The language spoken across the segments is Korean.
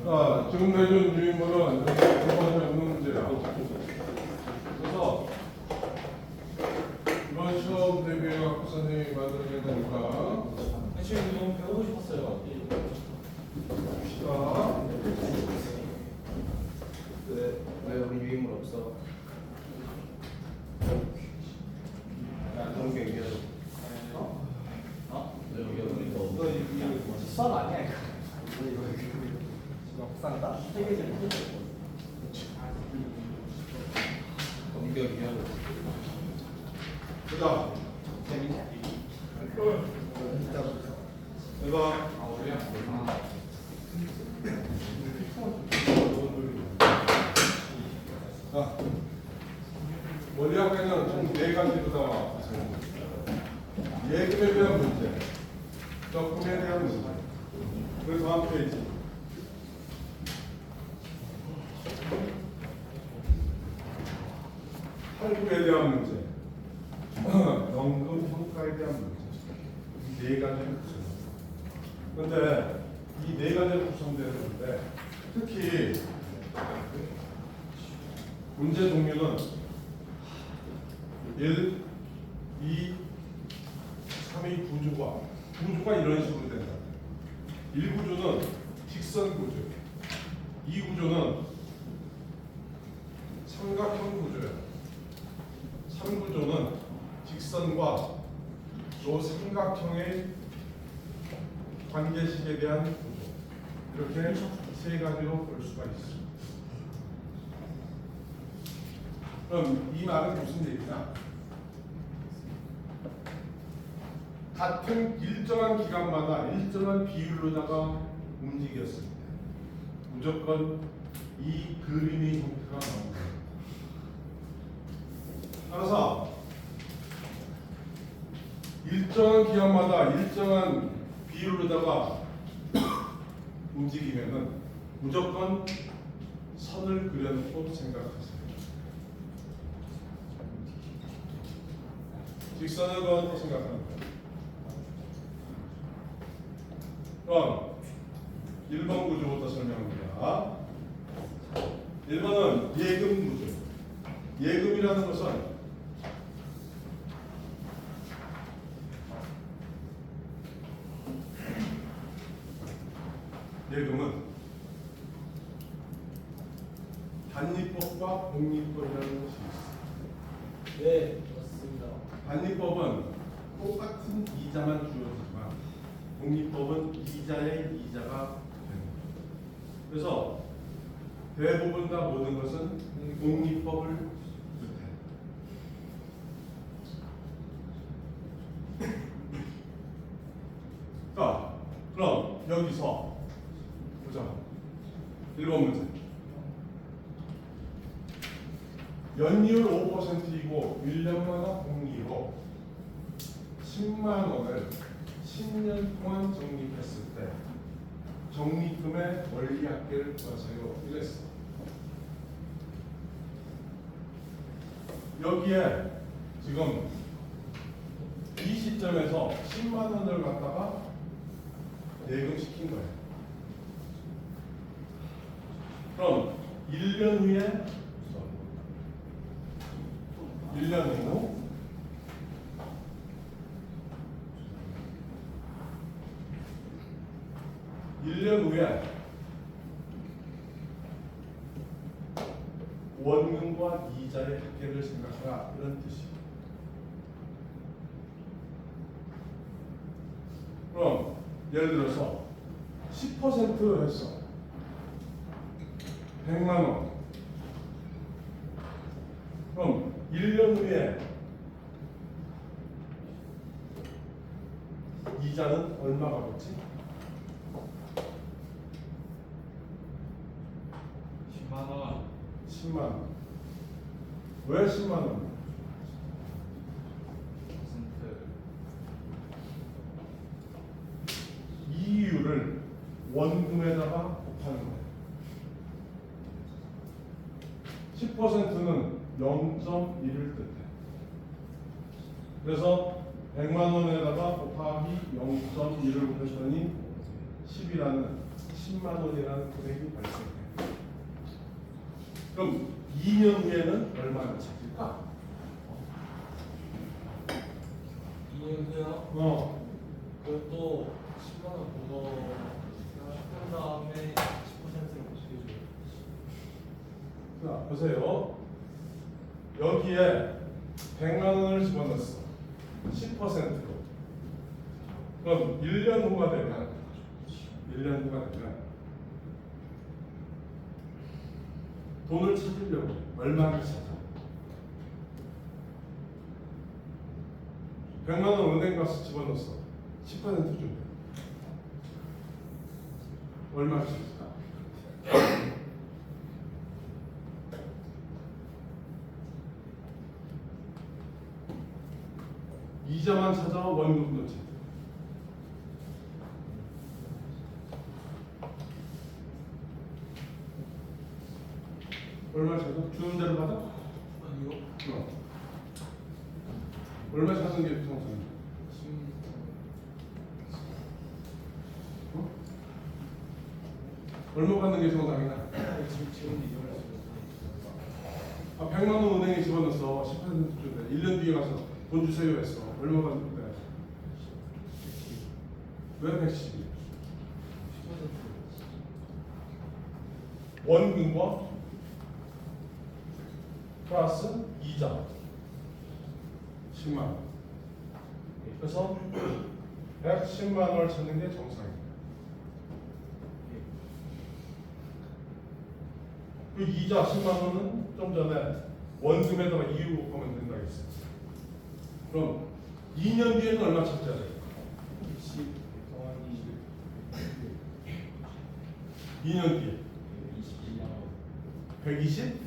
지금 내준 유인물은 이번에 없는 문제야. 그래서 이번 시험 대비해 갖고 선생님이 만들어야 되니까 지금 너무 배우고 싶었어요. 봅시다. 왜 우리 유인물 없어? 너무 얘기해. 너 여기 우리 너 너 이거 수학 아니야 이거? 역사다. 세계적 공격이야. 그다음 재밌네. 해봐. 자, 원리학에는 총 4가지로 나와. 예금에 대한 문제, 적금에 대한 문제, 그리고 다음 페이지. 할부에 대한 문제, 연금 평가에 대한 문제. 이 4가지를 구성합니다. 그런데 이 4가지로 구성되는데 특히 문제 종류는 1, 2, 3의 구조가 이런 식으로 된다. 1구조는 직선 구조, 2구조는 삼각형 구조야. 3구조는 직선과 또 삼각형의 관계식에 대한 구조. 이렇게 3가지로 볼 수가 있어. 그럼 이 말은 무슨 얘기냐? 같은 일정한 기간마다 일정한 비율로다가 움직였을 때 무조건 이 그림의 형태가 나옵니다. 따라서 일정한 기간마다 일정한 비율로다가 움직이면은 무조건 선을 그려놓고 생각하세요. 직선을 그어놓고 생각하는 거예요. 그럼 1번 구조부터 설명합니다. 1번은 예금 구조. 예금이라는 것은 단위법과 복리법이라는 것이 있습니다. 네, 맞습니다. 단위법은 똑같은 이자만 주어지지만 복리법은 이자의 이자가 됩니다. 그래서 대부분 다 모든 것은 복리법을 뜻해요. 자, 그럼 여기서 보자. 1번 문제. 연이율 5%이고 1년마다 복리로 10만 원을 10년 동안 적립했을 때 적립금의 원리합계를 구하세요. 이랬어. 여기에 지금 이 시점에서 10만 원을 갖다가 예금시킨 거예요. 그럼 1년 후에 1년 후 원금과 이자의 합계를 생각하라 이런 뜻이에요. 그럼 예를 들어서 10% 했어. 100만 원. 그럼 1년 후에 이자는 얼마가 붙지? 10만 원. 10만 원. 왜 10만 원? 이유를 원금에다가 곱하는 거예요. 10%는 0.1을 뜻해. 그래서 100만 원에다가 곱하기 0.1을 곱했더니 10이라는 10만 원이라는 금액이 발생해. 그럼 2년 후에는 얼마나 찾을까? 2년 후요? 그것도 10만 원 그거 한 다음에 10%를 어떻게 줘요? 자, 보세요. 여기에 100만 원을 집어넣었어. 10%로. 그럼 1년 후가 되면 1년 후가 되면 돈을 찾으려고 얼마를 찾아? 100만 원 은행 가서 집어넣었어. 10% 준대. 얼마를 찾을까? 이자만 찾아 원금 넣지. 얼마 찾아? 주는 대로 받아? 아니요. 얼마 찾는 게 정상이야? 얼마 받는 게 정상이야? 지금 이걸 100만 원 은행에 집어넣어서 10% 준대. 1년 뒤에 가서 돈 주세요 했어. 얼마 받는데? 왜 110이? 원금과 플러스 이자 10만 원. 그래서 110만 원을 찾는 게 정상입니다. 그 이자 10만 원은 좀 전에 원금에다가 이유 곱하면 된다고 했어요. 그럼 2년 뒤에는 얼마 찾아야 돼요? 10 더하기 2년 뒤에 21만 원. 120?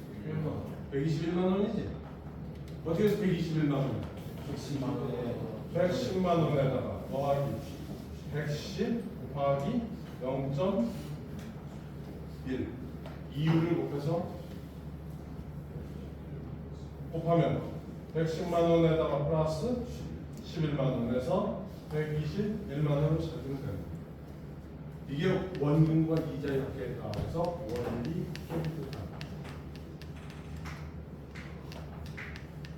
121만 원이지? 어떻게 해서 121만 원이야? 110만 원에 110만 원에다가 더하기 110 곱하기 0.1 이유를 곱해서 곱하면 110만 원에다가 플러스 11만 원에서 121만 원을 찾으면 됩니다. 이게 원금과 이자의 합계에 따라서 원리 캐피탈.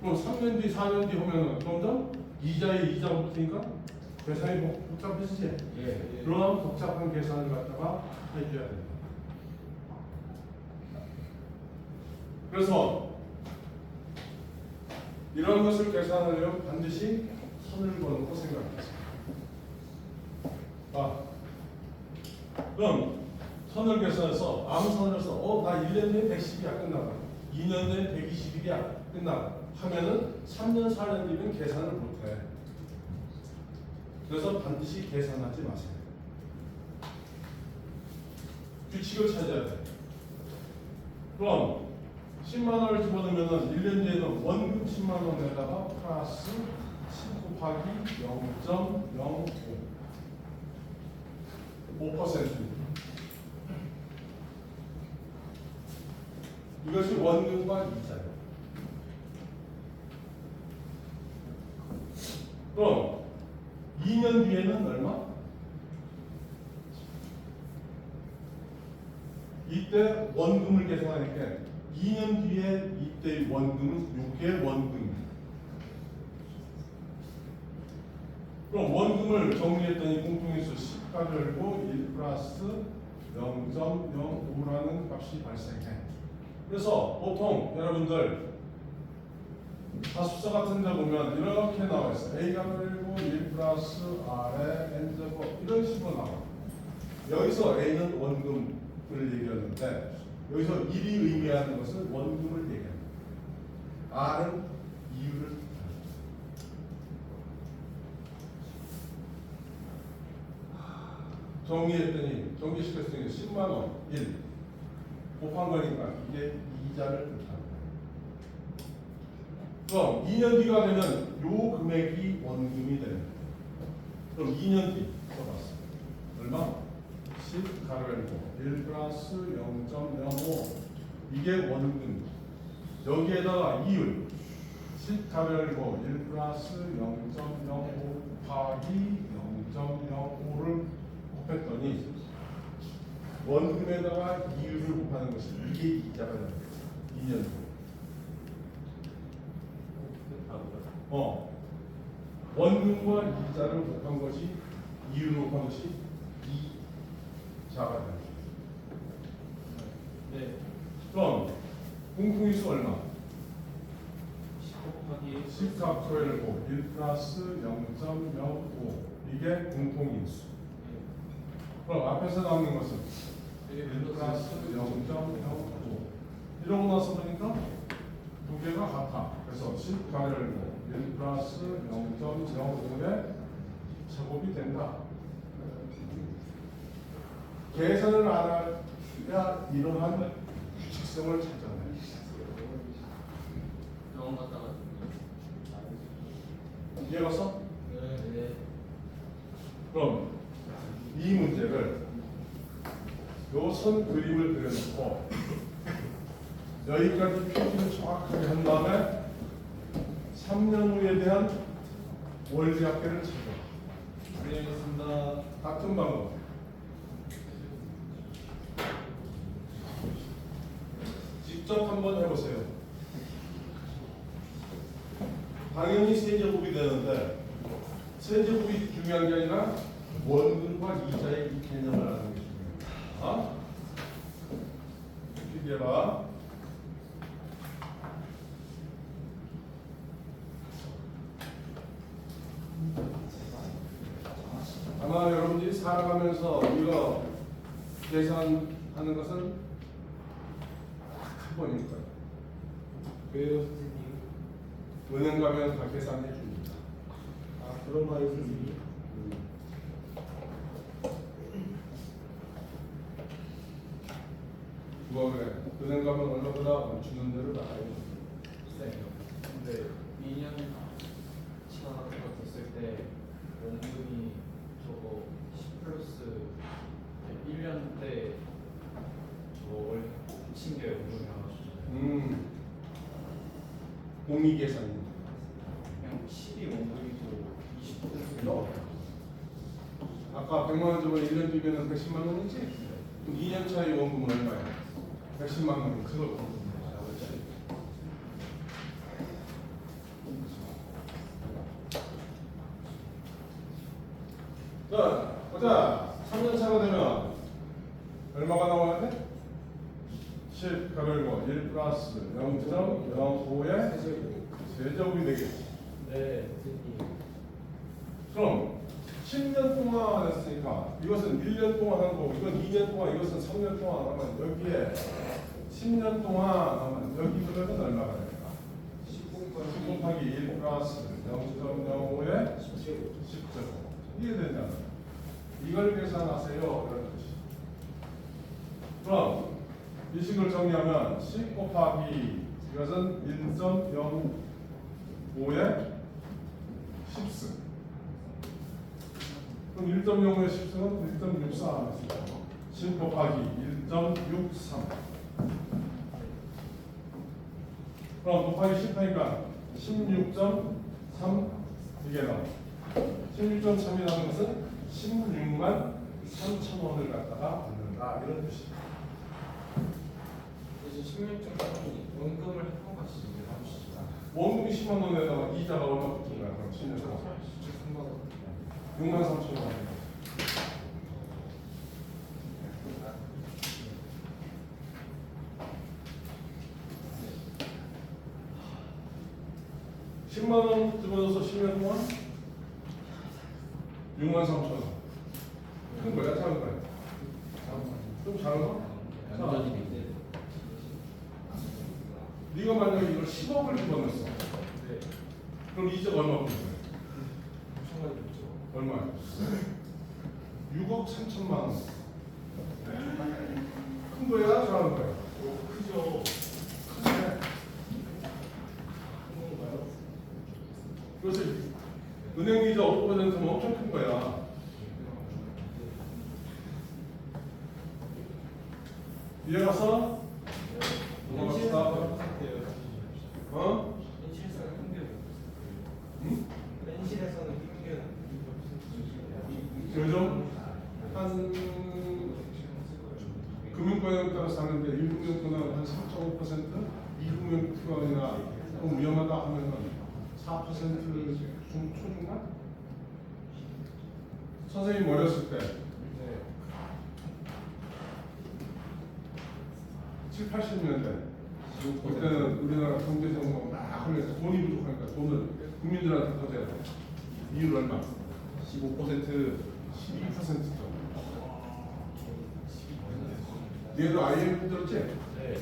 그럼 3년 뒤, 4년 뒤 보면은 점점 이자에 이자가 붙으니까 계산이 복잡해지지? 예. 그럼 복잡한 계산을 갖다가 해줘야 된다. 그래서 이런 것을 계산하려면 반드시 선을 그어놓고 생각하세요. 그럼 선을 계산해서 아무 선을 써. 나 1년 뒤에 110이야 끝나고 2년 뒤에 120일이야 끝나고 하면은 3년 4년 뒤면 계산을 못해. 그래서 반드시 계산하지 마세요. 규칙을 찾아야 돼. 그럼 10만 원을 집어넣으면 1년 뒤에는 원금 10만 원에다가 플러스 10 곱하기 0.05 5%. 이것이 원금과 이자예요. 그럼 2년 뒤에는 얼마? 이때 원금을 계산하니까 2년 뒤에 이때의 원금은 6의 원금입니다. 그럼 원금을 정리했더니 공통인수 10가 열고 1 플러스 0.05라는 값이 발생해. 그래서 보통 여러분들 다수서 같은 데 보면 이렇게 나와 있어요. A가 열고 1 플러스 R에 N제곱 이런 식으로 나와. 여기서 A는 원금을 얘기하는데 여기서 1이 의미하는 것은 원금을 얘기합니다. R은 이유를 정리했더니 정리시켰더니 10만 원 1 곱한 거니까 이게 이자를 뜻합니다. 그럼 2년 뒤가 되면 요 금액이 원금이 됩니다. 그럼 2년 뒤 써봤어. 얼마? 10 가로 열고 1 플러스 0.05 이게 원금. 여기에다가 이율 10 가로 열고 1 플러스 0.05 곱하기 0.05를 곱했더니 원금에다가 이율을 곱하는 것이 이게 이자가 되는 거예요. 2년 후. 원금과 이자를 곱한 것이 이율을 곱한 것이 이자가 되는 거예요. 네. 그럼 공통인수 얼마? 10 곱하기 10 factorial 1 플러스 0.05 이게 공통인수. 그럼 앞에서 나오는 것은 1 플러스 0.05 이러고 나서 보니까 두 개가 같아. 그래서 10 factorial 1 플러스 0.05의 제곱이 된다. 계산을 안 해야 이러한 규칙성을 찾아내. 병원 갔다가 이해 갔어? 네. 그럼 이 문제를 요 선 그림을 그려놓고 여기까지 표기를 정확하게 한 다음에 3년 후에 대한 원리학계를 찾아. 준비하겠습니다. 같은 방법. 직접 한번 해보세요. 당연히 세제곱이 되는데 세제곱이 중요한 게 아니라 원금과 이자의 이 개념을 아는 게 중요해요. 이렇게 해봐. 아마 여러분들이 살아가면서 이거 계산하는 것은 한 번일 거예요. 왜요 선생님? 은행 가면 다 계산해 줍니다. 아 그런 말이 선생님? 그거 그래. 은행 가면 얼마보다 주는 대로 나가야 돼. 근데 2년 차 같은 거 됐을 때 원금이 저거 10 플러스 1년 때 저거 원래 붙인 게 원금이라고 하셨잖아요. 공이 계산입니다. 그냥 10이 원금이고 20 플러스 아까 100만 원 저번에 1년 뒤면은 110만 원이지? 그럼 2년 차의 원금은 얼마야? 110만 원. 그걸 자, 보자. 3년 차가 되면 얼마가 나와야 돼? 10 가로열고 1 플러스 0.05의 세제곱이 되겠지. 네 선생님. 그럼 10년 동안 했으니까 이것은 1년 동안 한 거고 이건 2년 동안 이것은 3년 동안 하면 여기에 10년 동안 하면 여기 그러면 얼마가 됩니까? 10 곱하기 1 플러스 0.05의 10제곱 이해되잖아. 이걸 계산하세요 이런 뜻이. 그럼 이 식을 정리하면 10 곱하기 이것은 1.05의 10승. 그럼 1.05의 10승은 1.64 10 곱하기 1.63. 그럼 곱하기 10 하니까 16.3 이게 나와. 16.3이 나오는 것은 16만 3천 원을 갖다가 받는다 이런 뜻이에요. 그래서 16.3이 원금을 했던 것이 나오시죠. 원금이 10만 원에다가 이자가 얼마 붙은 거야? 그럼 10년 동안 3만 원. 6만 3천 원. 10만 원 집어줘서 10년 동안 6만 3천 원. 큰 거야, 작은 거야? 좀 작은 거? 자, 네가 만약에 이걸 10억을 집어넣었어. 네. 그럼 이자가 얼마 붙는 거야? 엄청 많이 붙죠. 얼마야? 6억 3천만 원. 큰 거야, 작은 거야? 크죠. 크네. 큰 건가요? 그래서 은행 이자 5%면 엄청 큰 거야. 이해 갔어? 넘어갑시다. 어? 현실에서는 한개 응? 현실에서는 한개 요즘 한 과정에 따라서 하는데 1금융권은 한 3.5%, 2금융권이나 좀 위험하다 하면은 4% 초중반? 선생님 어렸을 때 네. 7, 80년대 그때는 우리나라 경제 정보가 막 하면서 돈이 부족하니까 돈을 국민들한테 더 줘야 돼. 이율 얼마? 15%. 12%죠. 얘도 IMF 들었지? 네.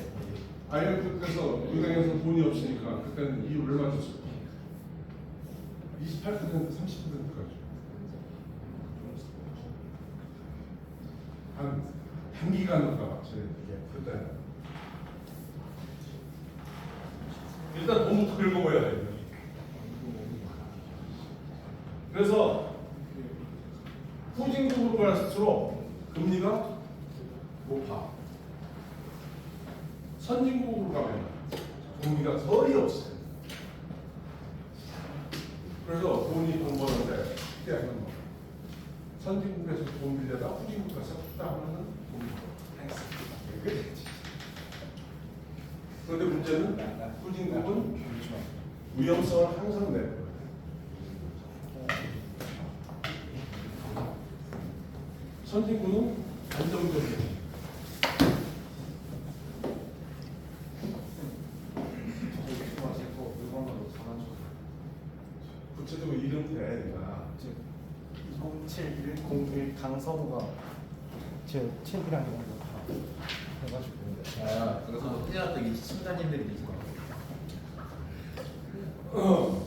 IMF 때서 은행에서 돈이 없으니까 그때는 이율 얼마 줬어? 28%, 30%까지. 한 단기간으로 가봤지. 그때. 일단 돈부터 긁어봐야 돼. 그래서 후진국으로 갈수록 금리가 높아. 선진국으로 가면 금리가 거의 없어요. 그래서 돈이 돈 버는데 그때 뭐 선진국에서 돈 빌려다 후진국 가서 푸다 하면은 돈이 벌어. 그런데 문제는 후진국은 위험성을 항상 내요. 선진국은 안정적이에요. 구체적으로 이름 대 내가 07101 강성우가 제 책이랑 이런 거 다 해가지고 아, 그래서 해놨던 이 시청자님들이 있을 것 같아요.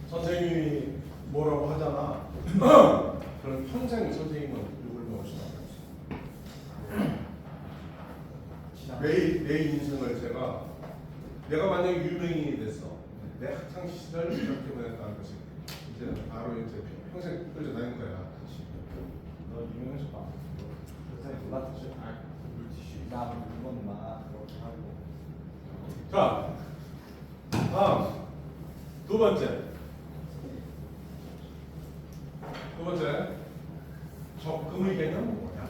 선생님이 뭐라고 하잖아. 그럼 평생 선생님은 욕을 먹을 수가 없어. 내 인생을 내가 만약에 유명인이 됐어. 내 학창 시절을 이렇게 보냈다는 것이 이제 바로 이제 평생 끌려 다니는 거야. 너 유명해서 봐. 그래서 놀랐지. 나 물건 막 그렇게 하고. 자, 다음 두 번째. 적금의 개념은 뭐냐?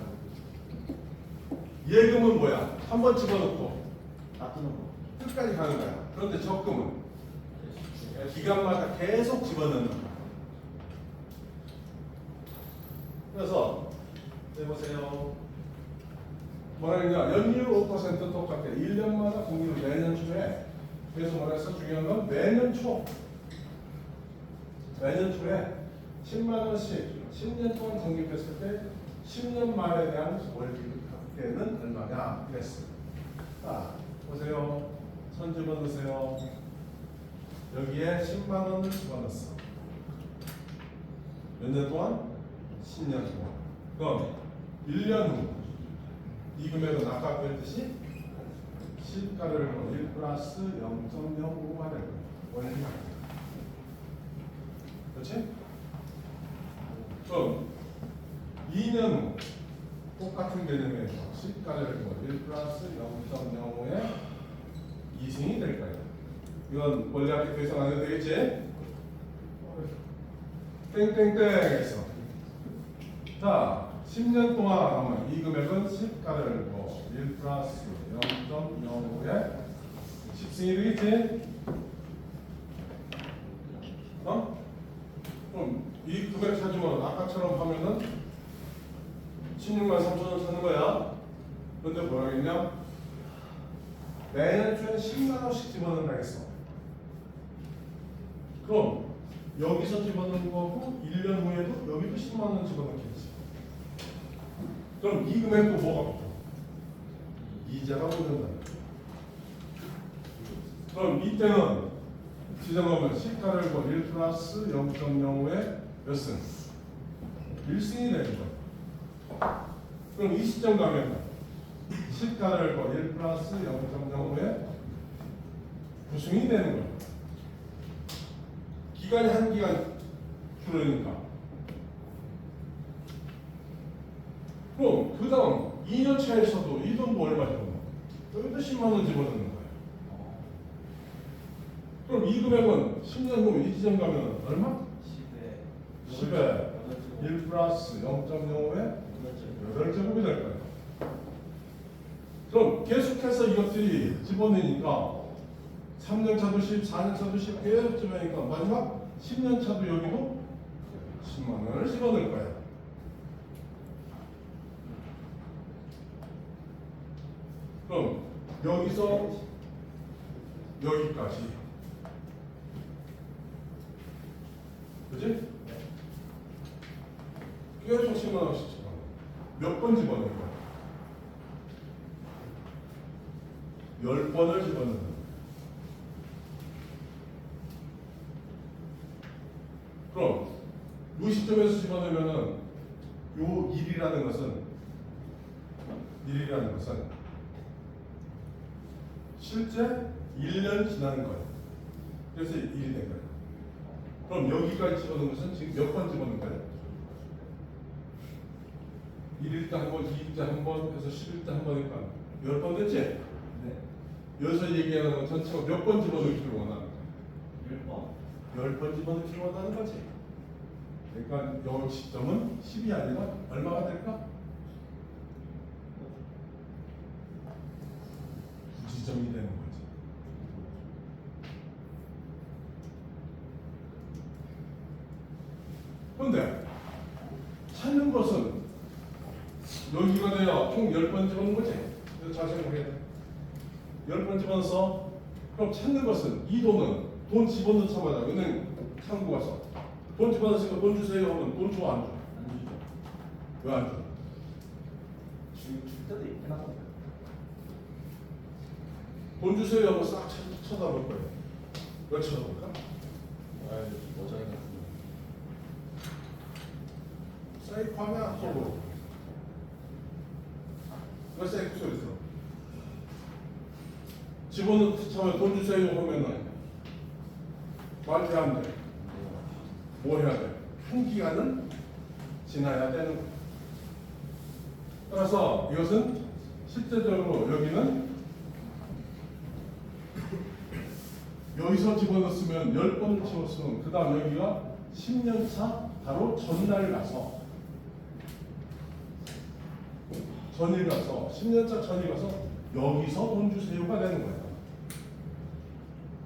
예금은 뭐야? 한 번 집어넣고 놔두는 거. 끝까지 가는 거야. 그런데 적금은 기간마다 계속 집어넣는 거야. 그래서 해보세요. 뭐라 그러냐? 연이율 5% 똑같아. 1년마다 공유를 매년 초에. 그래서 뭐라 했어? 중요한 건 매년 초에 10만 원씩 10년 동안 적립했을 때 10년 말에 대한 월급은 얼마냐? 그랬어. 자, 보세요. 선 집어넣으세요. 여기에 10만 원을 집어넣었어. 몇 년 동안? 10년 동안. 그럼 1년 후 이 금액은 아까 그랬듯이 시가를 1 플러스 0.05가 될 거예요. 원리가. 그렇지? 그럼 2년 후 똑같은 개념에서 시가를 1 플러스 0.05의 이승이 될 거예요. 이건 원리 학교에서 안 해도 되겠지? 땡땡땡 해서 자 10년 동안 하면 이 금액은 시가를 1 플러스 0.05의 10승이 되겠지? 그럼 이 금액 찾으면 아까처럼 하면은 16만 3천 원 사는 거야. 그런데 뭐라 했냐? 매년 초에 10만 원씩 집어넣는다 했어. 그럼 여기서 집어넣는 거고 1년 후에도 여기도 10만 원 집어넣겠지. 그럼 이 금액도 뭐가 붙어? 이자가 붙는다. 그럼 이때는 지정하면 시가를 1 플러스 0.05에 몇 승? 1승이 되는 거야. 그럼 이 시점 가면 시가를 1 플러스 0.05에 9승이 되는 거야. 기간이 한 기간 줄으니까. 그럼 그 다음 2년 차에서도 이 돈도 얼마 집어넣어? 여기도 10만 원 집어넣는 거야. 그럼 이 금액은 10년 후 이 지점 가면 얼마? 10에 플러스 0.05의 8제곱이 될 거예요. 그럼 계속해서 이것들이 집어내니까 3년 차도 10, 4년 차도 10 계속 집어내니까 마지막 10년 차도 여기도 10만 원을 집어넣을 거예요. 그럼 여기서 여기까지, 그지? 계속 10만 원씩 집어넣어. 몇 번 집어넣을 거야? 10번을 집어넣는 거야. 그럼 이 시점에서 집어넣으면은 요 1이라는 것은 실제 1년 지나는 거예요. 그래서 1이 된 거예요. 그럼 여기까지 집어넣은 것은 지금 몇 번 집어넣은 거예요? 1일 때 한 번, 2일 때 한 번, 해서 10일 때 한 번이니까 10번 됐지? 네. 여기서 얘기하는 건 전체가 몇 번 집어넣기를 원하는 거예요? 10번. 10번 집어넣기를 원하는 거지. 그러니까 이 시점은 10이 아니라 얼마가 될까? 9지점이 되는 거지. 그런데 찾는 것은 여기가 돼야 총 10번 집어넣는 거지. 그래서 잘 생각해야 돼. 10번 집어넣어서 그럼 찾는 것은 이 돈은 돈 집어넣자마자 은행 창구 가서 돈 집어넣으니까 돈 주세요 하면 돈 줘 안 줘? 안 주죠. 왜 안 줘? 줄 때도 있긴 하거든요. 돈 주세요 하고 싹 쳐다볼 거예요. 왜 쳐다볼까? 아이, 모자이크 같은 사이코하냐 속으로. 왜 사이코 소리 들어? 집어넣자마자 돈 주세요 하면은 말도 안 돼. 뭐 해야 돼? 한 기간은 지나야 되는 거야. 따라서 이것은 실제적으로 여기는 여기서 집어넣었으면 10번을 집었으면 그 다음 여기가 10년 차 바로 전일 가서 10년 차 전일 가서 여기서 돈 주세요가 되는 거야.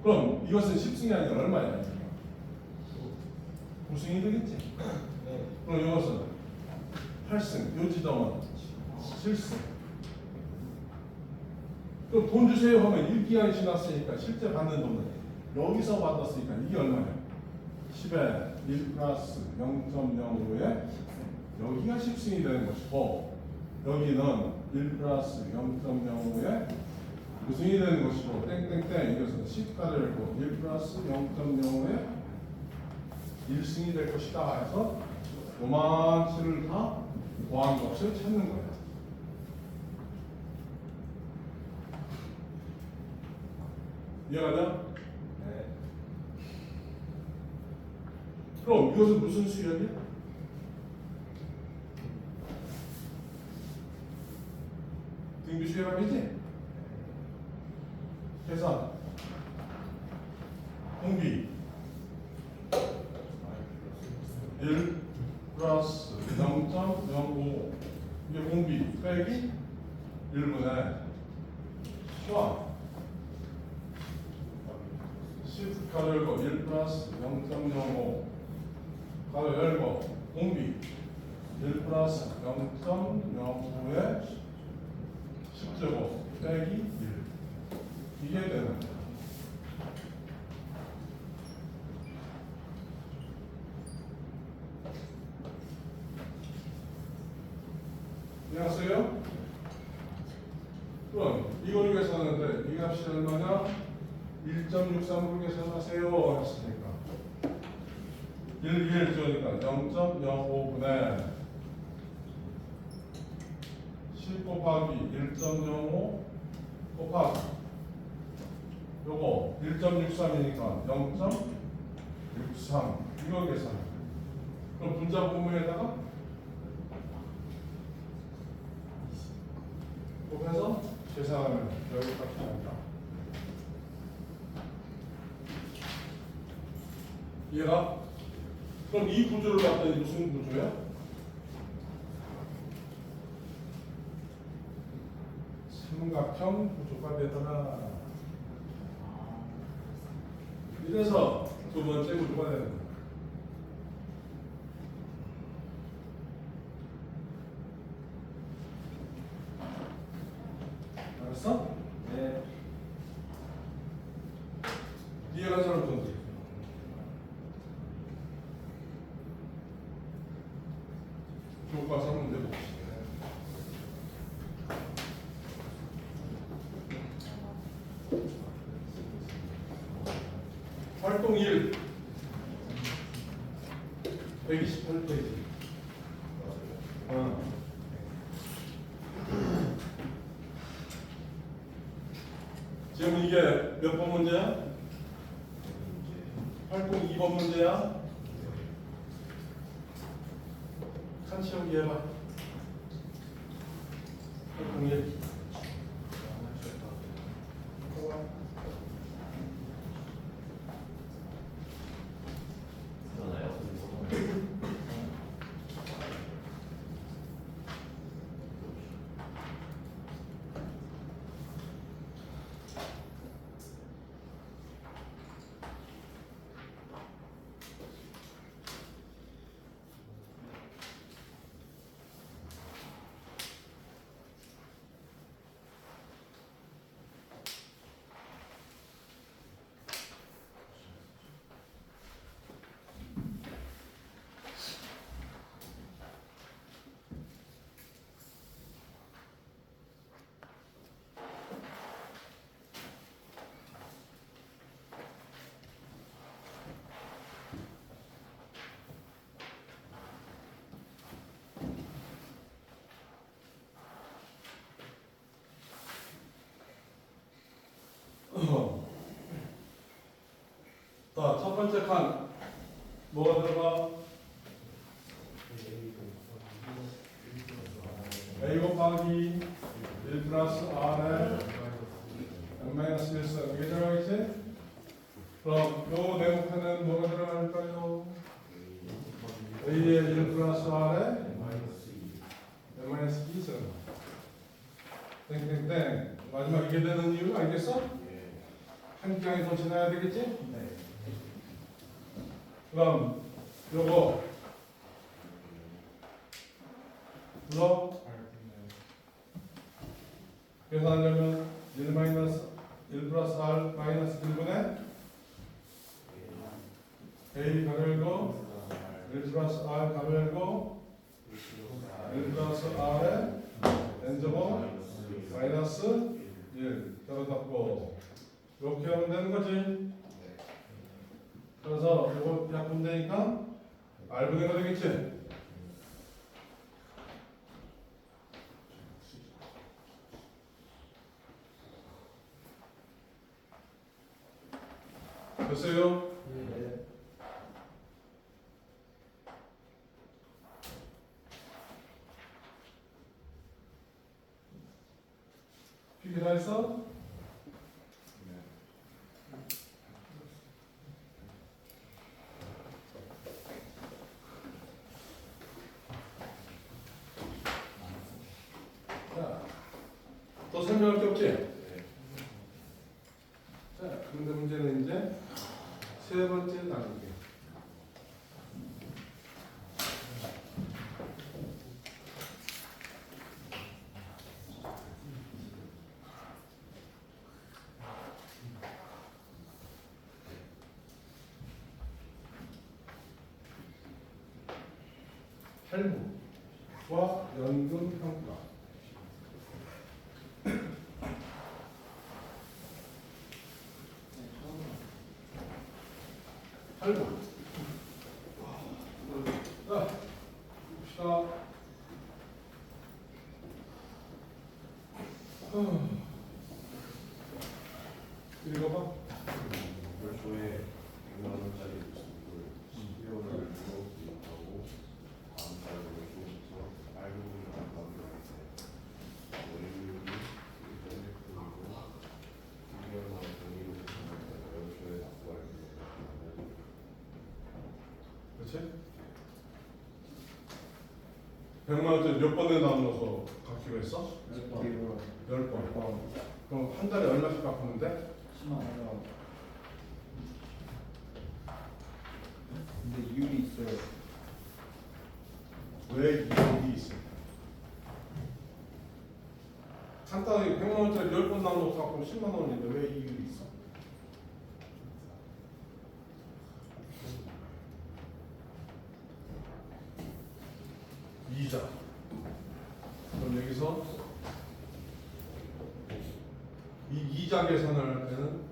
그럼 이것은 10승이 아니라 얼마야? 9승이 되겠지? 네. 그럼 이것은 8승, 요 지점은 7승. 그럼 돈 주세요 하면 1기간이 지났으니까 실제 받는 돈은 여기서 받았으니까 이게 얼마냐? 10에 1 플러스 0.05에 여기가 10승이 되는 것이고 여기는 1 플러스 0.05에 9승이 되는 것이고 땡땡땡 이것은 10가를 1 플러스 0.05에 1승이 될 것이다 해서 요만치를 다 더한 값을 찾는 거예요. 이해가냐? 네. 그럼 이것은 무슨 수열이야? 등비 수열함이지? 계산 공비 1 플러스 0.05 이게 공비 빼기 1분의 수학 10 가로 열고 1 플러스 0.05 가로 열고 공비 1 플러스 0.05에 10제곱 빼기 1 이게 되는 거야. 이해하세요? 그럼 이걸 계산하는데 이 값이 얼마냐? 1.63으로 계산하세요 했으니까 1 주니까 0.05분의 10 곱하기 1.05 곱하기 요거 1.63이니까 0.63 이걸 계산해. 그럼 분자 분모에다가 곱해서 계산하면 여기까지 나온다. 이해가? 그럼 이 구조를 봤더니 무슨 구조야? 삼각형 구조가 되더라. 이래서 두 번째 구조가 되는 거야. 알았어? 네. 이해간 사람 손. 교과서 문제 봅시다. 활동 1 128페이지. 지금 이게 몇 번 문제야? 활동 2번 문제야? 칸치 여기 해봐. 활동 1. 자, 첫 번째 칸 뭐가 들어가? A 곱하기 1 플러스 R에 n 마이너스 1선 이게 들어가겠지? 그럼 요 네모칸은 뭐가 들어갈까요? A에 1 플러스 R에 n 마이너스 2선 땡땡땡 마지막 이게 되는 이유 알겠어? 한 쌍이 더 지나야 되겠지? 네. 그럼 요거 이거 계산하려면 1 마이너스 1 플러스 R 마이너스 1분의 A 가열고 1 플러스 R 가열고 1 플러스 R에 N제곱 마이너스 1 떨어졌고 이렇게 하면 되는 거지. 그래서 이거 약분되니까 R분의가 되겠지. 됐어요? 네. 필기 다 했어? 자, 더 설명할 게 없지? 자, 근데 문제는 이제 세 번째 단계. 할부와 연금 평가. 할부. 자, 봅시다. 읽어봐. 월초에 100만 원짜리 주식을 12월을 구입하고 다음 달 월초부터 할부를 갚아기로 했어요. 월요일이 일정액금이고 12월만 동의를 했으니까 월초에 납부할 금액을 그렇지? 100만 원짜리 몇 번에 나눠서 갚기로 했어? 그리고 10번. 그럼 한 달에 얼마씩 갚았는데? 10만 원. 근데 이율이 있어요. 왜 이익이 있을까? 간단하게 100만 원짜리 10번 나눠서 갚으면 10만 원인데 왜 이익이 있어? 이자. 그럼 여기서 이 이자 계산을 할 때는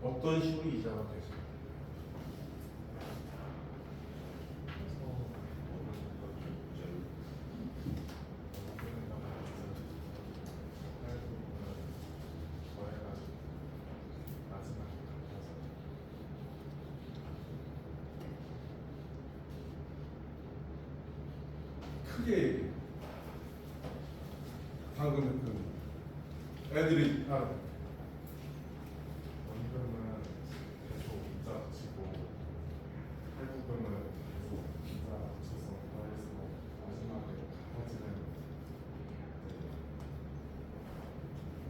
어떤 식으로 이자가 계산돼요? 크게 얘기해. 방금 그 애들이 원금은 계속 이자 붙이고 할부금은 계속 이자 붙여서 더해서 마지막에 갚아지는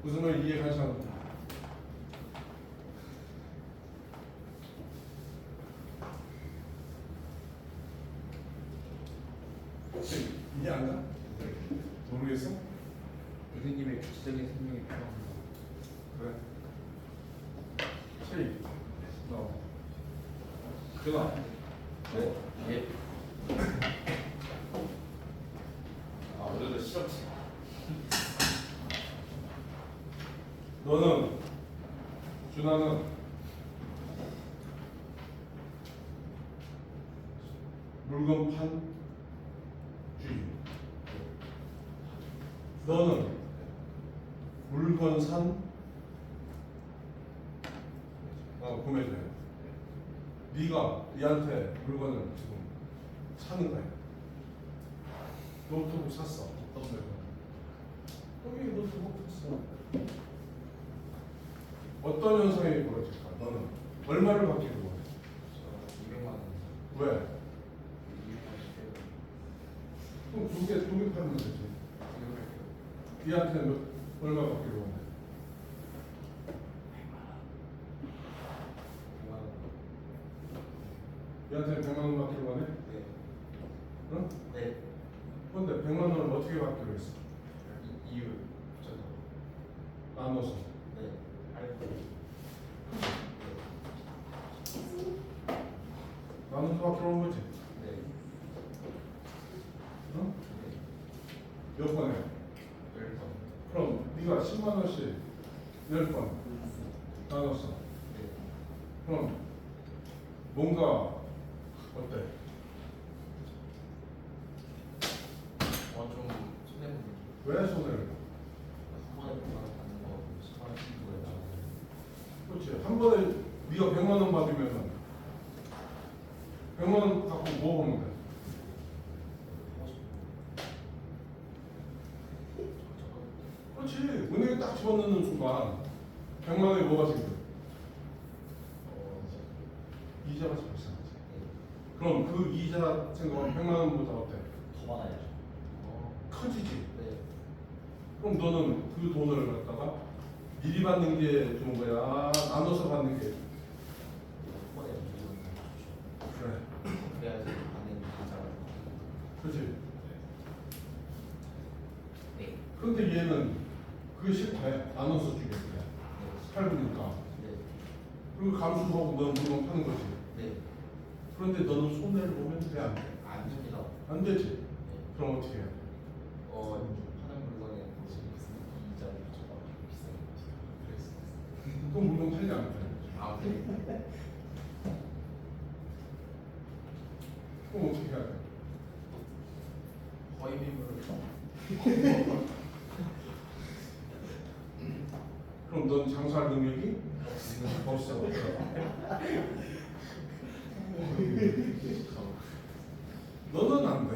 무슨 말 이해하지 않나? 혹시 이해 안 가? 모르겠어? 교수님의 구체적인 설명이 필요합니다. 그래. 체리. 너. 그나. 네. 예. 아 오늘도 실험치. 너는 준하는 물건 판 주인. 너는 물건 산 구매자. 네가 얘한테 물건을 지금 사는 거야. 노트북 샀어. 어떤 데서? 여기 노트북 샀어. 어떤 현상이 벌어질까? 너는 얼마를 받기로 원해? 저 200만 원. 왜? 200만 원. 그럼 두개 팔면 되지. 얘한테는 얼마 받기로 원해? 100만 원. 얘한테는 100만 원 받기로 원해? 네. 응? 네. 그런데 100만 원을 어떻게 받기로 했어? 이유 붙여서. 나눠서. 네. 할부. 나눠서 받기로 한 거지. 네. 응? 네. 몇 번에? 10번. 그럼 네가 10만 원씩 10번 나눴어. 네. 그럼 뭔가 어때? 좀 손해보는. 왜 손해를? 한 번에 100만 원 받는 거 10만 원 친구에 나오는. 그렇지. 한 번에 네가 100만 원 받으면은 100만 원 갖고 뭐 하면 돼? 하고 싶은 거. 그렇지. 은행에 딱 집어넣는 순간 100만 원에 뭐가 생겨? 이자가 발생하지. 그럼 그 이자 생각하면 100만 원보다 어때? 더 많아야죠. 커지지. 네. 그럼 너는 그 돈을 갖다가 미리 받는 게 좋은 거야? 나눠서 받는 게 한 번에 무조건 좋죠. 그래. 그래야지 받는 이자가. 그렇지. 네. 그런데 얘는 그게 싫다. 나눠서 주겠대. 네. 팔으니까. 네. 그리고 감수하고 넌 물건 파는 거지. 네. 그런데 너는 손해를 보면 돼? 안 돼? 안 줍니다. 안 되지. 네. 그럼 어떻게 해? 파는 물건에 무슨 이자를 붙여서 비싼 거 그랬어요. 그 물건 팔지 않을 때. 아, 네. 그럼 어떻게 해야 돼? 거의 비밀을. 그럼 넌 장사할 능력이 없어. 너는 안 돼.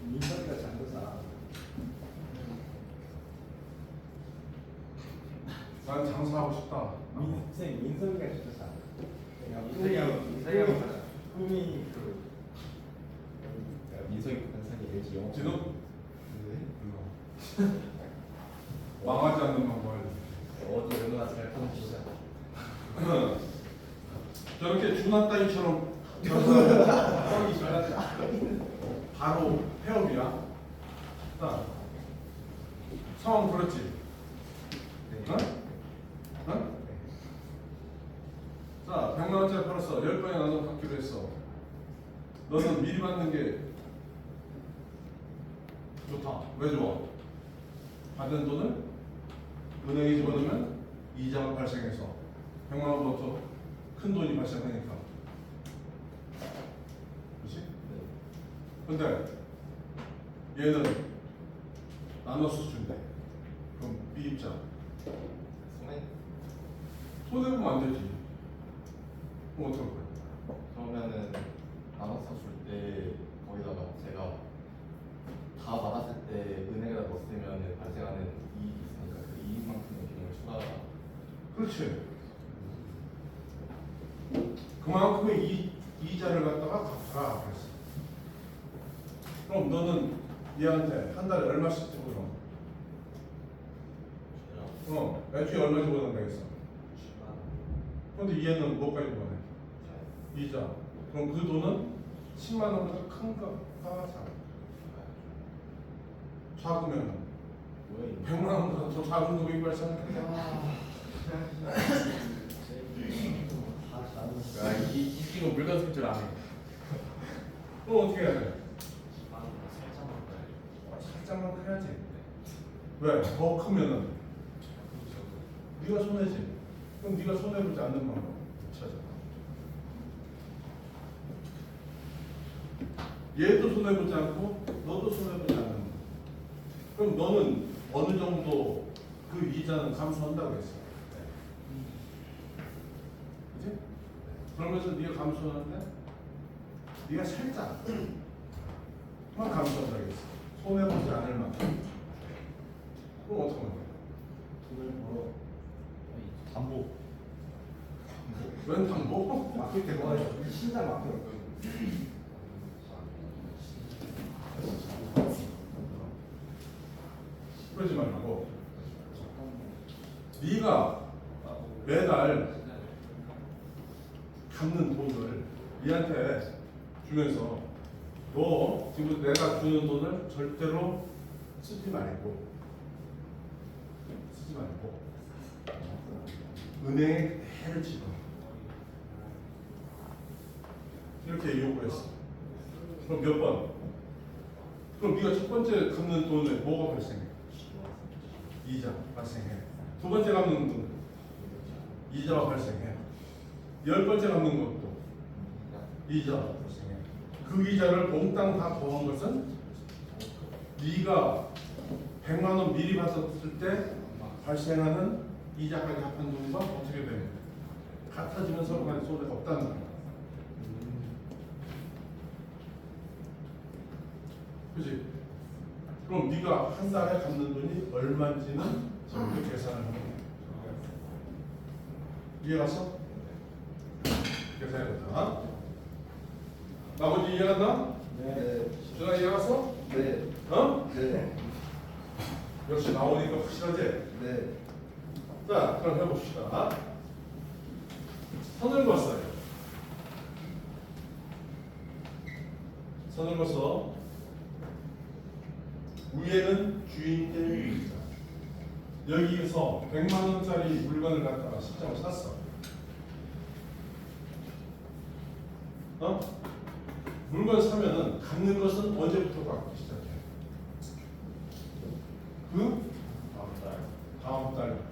민석이가 장도사. 난 장사하고 싶다. 선생님 민석이가 진짜 잘. 민석이하고 가자. 꿈이 그 민석이 변상이 LG 영업. 지금 네. 망하지 않는 방법 알려줄게. 어디 얼마나 잘 보내주자. 저렇게 준한 따위처럼 하기 잘하지. 바로 폐업이야. 자, 상황 그렇지. 네. 응? 응? 자, 100만 원짜리 팔았어. 10번에 나눠 받기로 했어. 너는 미리 받는 게 좋다. 왜 좋아? 받은 돈을 은행에 집어넣으면 이자가 발생해서 100만 원부터 큰 돈이 발생하니까. 그렇지? 근데 얘는 나눠서 준대. 그럼 B 입장. 손해. 손해보면 안 되지. 그럼 어떡할 거야? 그러면은 나눠서 줄 때 거기다가 제가 다 받았을 때 은행에다 넣었으면 발생하는 이익이 있으니까 그 이익만큼의 비용을 추가. 그렇지. 그만큼의 이자를 갖다가 갚아라 그랬어. 그럼 너는 얘한테 한 달에 얼마씩 집어넣어? 애초에 얼마 집어넣는다겠어? 근데 얘는 뭐까지 보내? 이자. 그럼 그 돈은 10만 원보다 큰가 작아? 작으면 100만 원보다 더 작은 금액이 발생하겠다. 야, 이 친구 물건 쓸 줄 아네. 그럼 어떻게 해야 돼? 살짝만 커야지. 왜? 더 크면은 네가 손해지. 그럼 네가 손해보지 않는 방법 찾아. 얘도 손해보지 않고 너도 손해보지 않는 거. 그럼 너는 어느 정도 그 이자는 감소한다고 했어. 그치? 그러면서 네가 감소하는데 네가 살짝만 감소한다고 했어. 손해보지 않을 만큼. 그럼 어떻게 하는 거야? 돈을 벌어. 담보. 웬 담보? 맡길 때 뭐야? 신장 맡겨. 그러지 말고 네가 매달 갚는 돈을 얘한테 주면서 너 지금 내가 주는 돈을 절대로 쓰지 말고 은행에 그대로 집어 이렇게 요구했어. 그럼 몇 번? 그럼 네가 첫 번째 갚는 돈에 뭐가 발생해? 이자 발생해. 두 번째 갚는 돈 이자가 발생해. 10번째 갚는 것도 이자가 발생해. 그 이자를 몽땅 다 더한 것은 네가 100만 원 미리 받았을 때 발생하는 이자까지 합한 돈과 어떻게 되는 같아지면 서로 간에 손해가 없다는 거야. 그지? 그럼 네가 한 달에 갚는 돈이 얼마인지는 전부 계산을 하는 거야. 이해갔어? 계산해보자. 나머지 이해갔나? 네. 준아 이해갔어? 네. 어? 네. 역시 나오니까 확실하지? 네. 자, 그럼 해봅시다. 선을 그었어요. 선을 그어서 위에는 주인 때 여기에서 100만 원짜리 물건을 갖다가 시장을 샀어. 물건 사면은 갚는 것은 언제부터 갚기 시작해? 그 다음 달.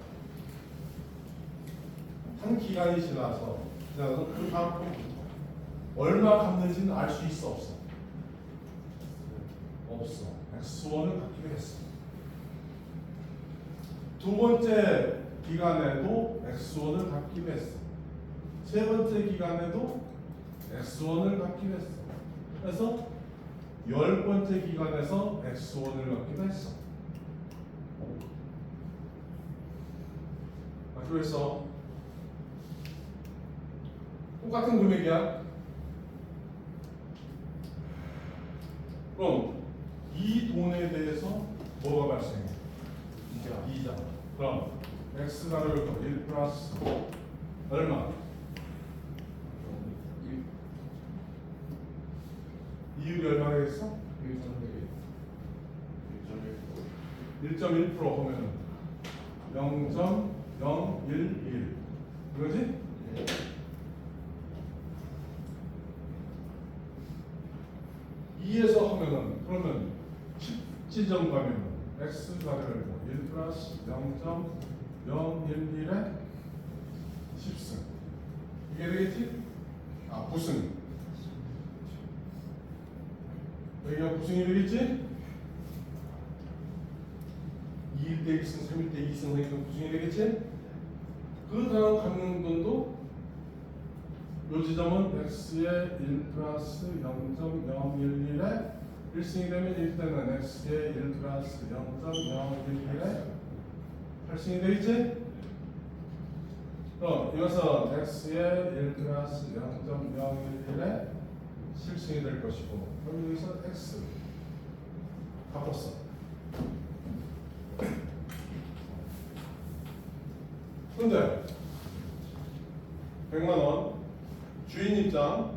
한 기간이 지나서 그 다음 달부터 얼마 갚는지는 알 수 있어 없어? 없어. X1을 갚기로 했어. 두 번째 기간에도 X1을 갚기로 했어. 세 번째 기간에도 X1을 갚기로 했어. 그래서 10번째 기간에서 X1을 갚기로 했어. 맞기로 했어. 똑같은 금액이야. 그럼 이 돈에 대해서 뭐가 발생해? 이자. 그럼 x가를 1 플러스 얼마? 이율이 얼마겠어? 1.1% 하면 0.011 그러지? 이에서 하면은 그러면 10지점 가면은 x가를 1 플러스 0.011에 10승 이게 되겠지? 아 9승 여기가 9승이 되겠지? 2일 때 1승, 3일 때 2승 하니까 9승이 되겠지? 그 다음 갖는 돈도 요 지점은 x의 1 플러스 0.011에 1승이 되면 이때는 x의 1 플러스 0.011에 8승이 되겠지? 그럼 이것은 x의 1 플러스 0.011에 7승이 될 것이고 그럼 여기서 x 바꿨어. 근데 100만원 주인 입장은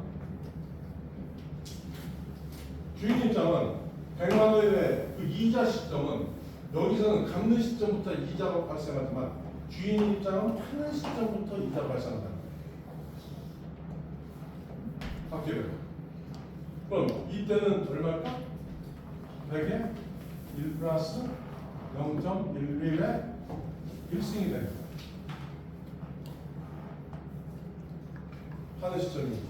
100만원의 그 이자 시점은 여기서는 갚는 시점부터 이자가 발생하지만 주인 입장은 파는 시점부터 이자가 발생한다. 바뀌어요. 그럼 이때는 얼마일까? 100에 1 플러스 0.11에 1승이 됩니다. 하는 시점이죠.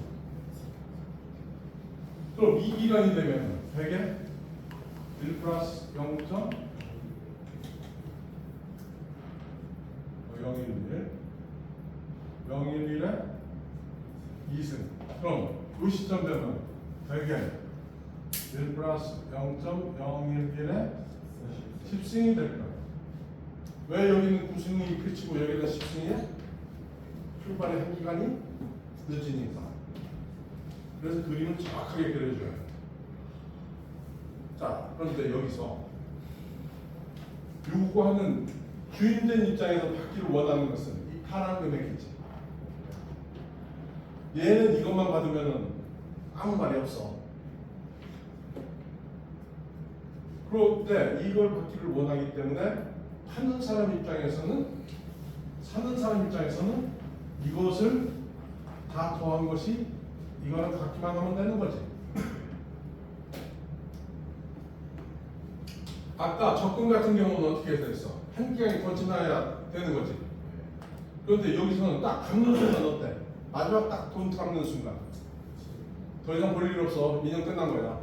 그럼 이 기간이 되면 100에 1 플러스 0.011에 2승. 그럼 이 시점 되면 100에 1 플러스 0.011에 10승이 될 거예요. 왜 여기는 9승이 그치고 여기는 10승이야? 출발의 한 기간이 늦으니까. 그래서 그림을 정확하게 그려줘요. 자, 그런데 여기서 요구하는 주인된 입장에서 받기를 원하는 것은 이 파란 금액이지. 얘는 이것만 받으면은 아무 말이 없어. 그런데 이걸 받기를 원하기 때문에 파는 사람 입장에서는 사는 사람 입장에서는 이것을 다 더한 것이 이거는 갖기만 하면 되는 거지. 아까 적금 같은 경우는 어떻게 됐어? 한 기간이 더 지나야 되는 거지. 그런데 여기서는 딱 갚는 순간 어때? 마지막 딱 돈 갚는 순간 더 이상 볼 일 없어. 2년 끝난 거야.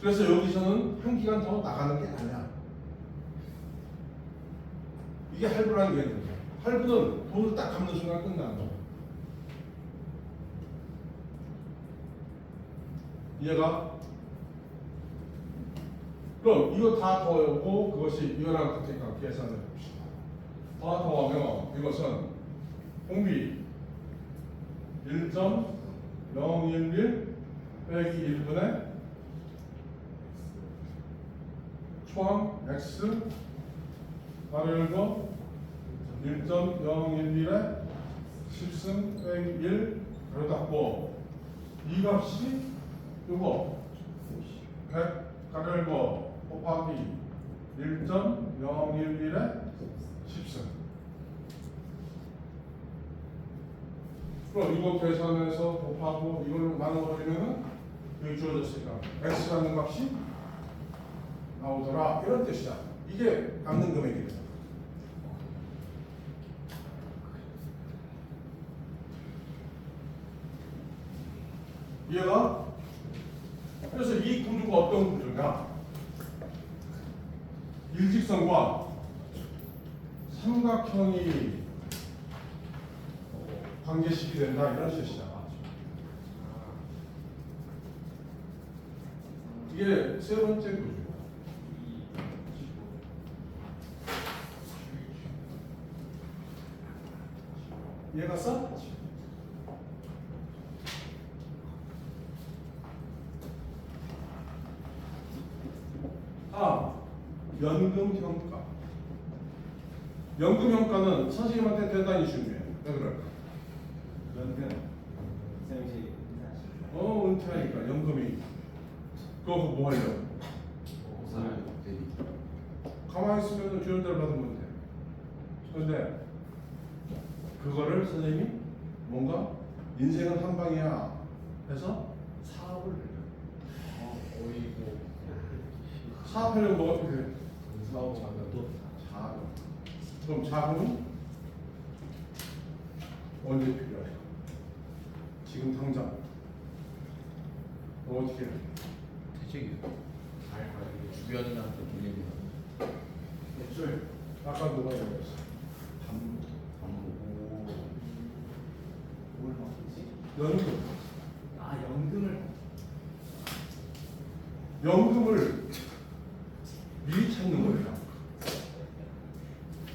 그래서 여기서는 한 기간 더 나가는 게 아니야. 이게 할부라는 게 있는 거야. 할부는 돈을 딱 갚는 순간 끝나는 거야. 이해가? 그럼 이거 다 더하고 그것이 이거랑 같으니까 계산을 해봅시다. 다 더하면 이것은 공비 1.011 빼기 1분의 초항 x 가로열고 1.011에 10승 빼기 1 가로 닫고 이 값이 이거 100 가로열고 곱하기 1.011에 10승. 그럼 이거 계산해서 곱하고 이걸 나눠버리면은 여기 주어졌으니까 x라는 값이 나오더라 이런 뜻이야. 이게 갚는 금액이에요. 이해가? 그래서 이 구조가 어떤 구조냐? 일직선과 삼각형이 관계식이 된다 이런 뜻이야. 이게 세 번째 구조야. 이해갔어? 아, 연금평가. 연금평가는 선생님한테 대단히 중요해요. 왜 그럴까? 연금 쌤이 은퇴하니까 연금이. 그거 뭐 하려고? 보상을 대리. 가만히 있으면 주는 대로 받으면 돼. 그런데 그거를 선생님이 뭔가 인생은 한 방이야 해서 사업을 내려. 어이고. 사업하려면 뭐가 필요해? 사업 자금. 자금. 그럼 자금은 언제 필요해? 지금 당장. 어떻게 해? 퇴직이요. 주변인한테 돌리면 대출. 아까 누가 얘기했어? 담보. 뭘 먹지? 연금. 아 연금을 연금을 미리 찾는 거예요.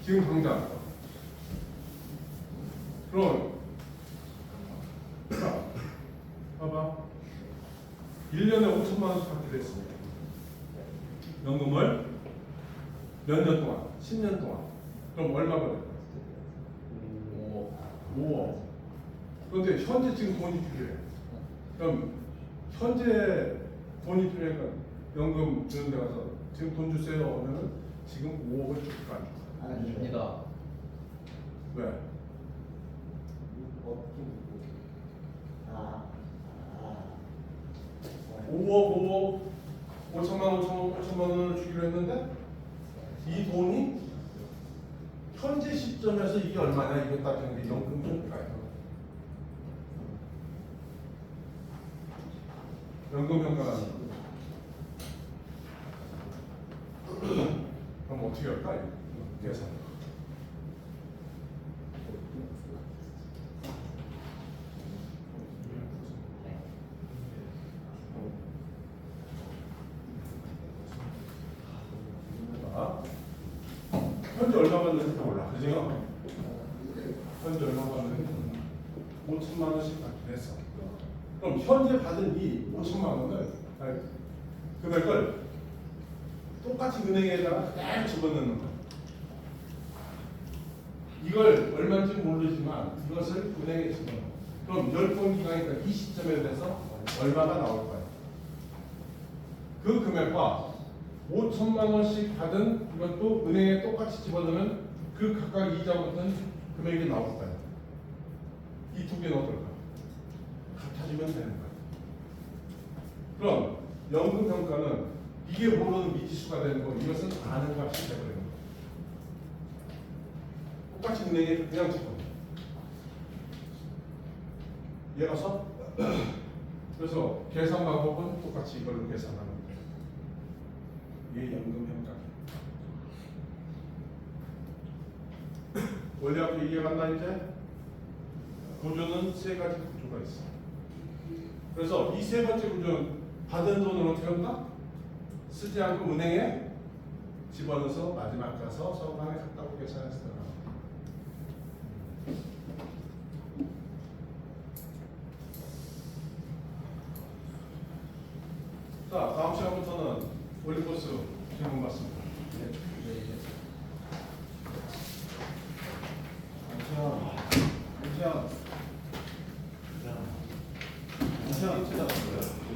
지금 당장. 그럼 자, 봐봐. 1년에 5천만 원씩 받기로 했습니다. 연금을 몇 년 동안? 10년 동안. 그럼 얼마 받을까? 5억. 그런데 현재 지금 돈이 필요해. 그럼 현재 돈이 필요하니까 연금 주는 데 가서 지금 돈 주세요 하면은 지금 5억을 줄까 안 줄까? 안 줍니다. 줍니다. 왜? 아 5억 5천만 원을 주기로 했는데 이 돈이 현재 시점에서 이게 얼마냐 이거 따지는 게 연금 평가예요. 연금 평가라는 거. 그럼 어떻게 할까? 이거 계산. 현재 얼마 받는지도 몰라. 그죠? 현재 얼마 받는지 5천만 원씩 받기로 했어. 그럼 현재 받은 이 5천만 원을 금액을 똑같이 은행에다가 그대로 집어넣는 거야. 이걸 얼마인지 모르지만 이것을 은행에 집어넣어. 그럼 10번 기간이니까 이 시점에 대해서 얼마가 나올 거야. 그 금액과 5천만 원씩 받은 이것도 은행에 똑같이 집어넣으면 그 각각 이자와 같은 금액이 나올 거야. 이 두 개는 어떨까? 같아지면 되는 거야. 그럼 연금 평가는 이게 모르는 미지수가 되는 거, 이것은 아는 값이 되버리는 거야. 똑같이 은행에 그냥 집어넣어. 이해가서? 그래서 계산 방법은 똑같이 이걸로 계산하는 거야. 이게 연금 평가. 원래 앞에 이해갔나 이제? 구조는 세 가지 구조가 있어. 그래서 이 세 번째 구조는 받은 돈을 어떻게 한다? 쓰지 않고 은행에 집어넣어서 마지막 가서 서방에 갔다고 계산해서 들어가. 자, 다음 시간부터는 올리버스 질문 받습니다. 잠시만.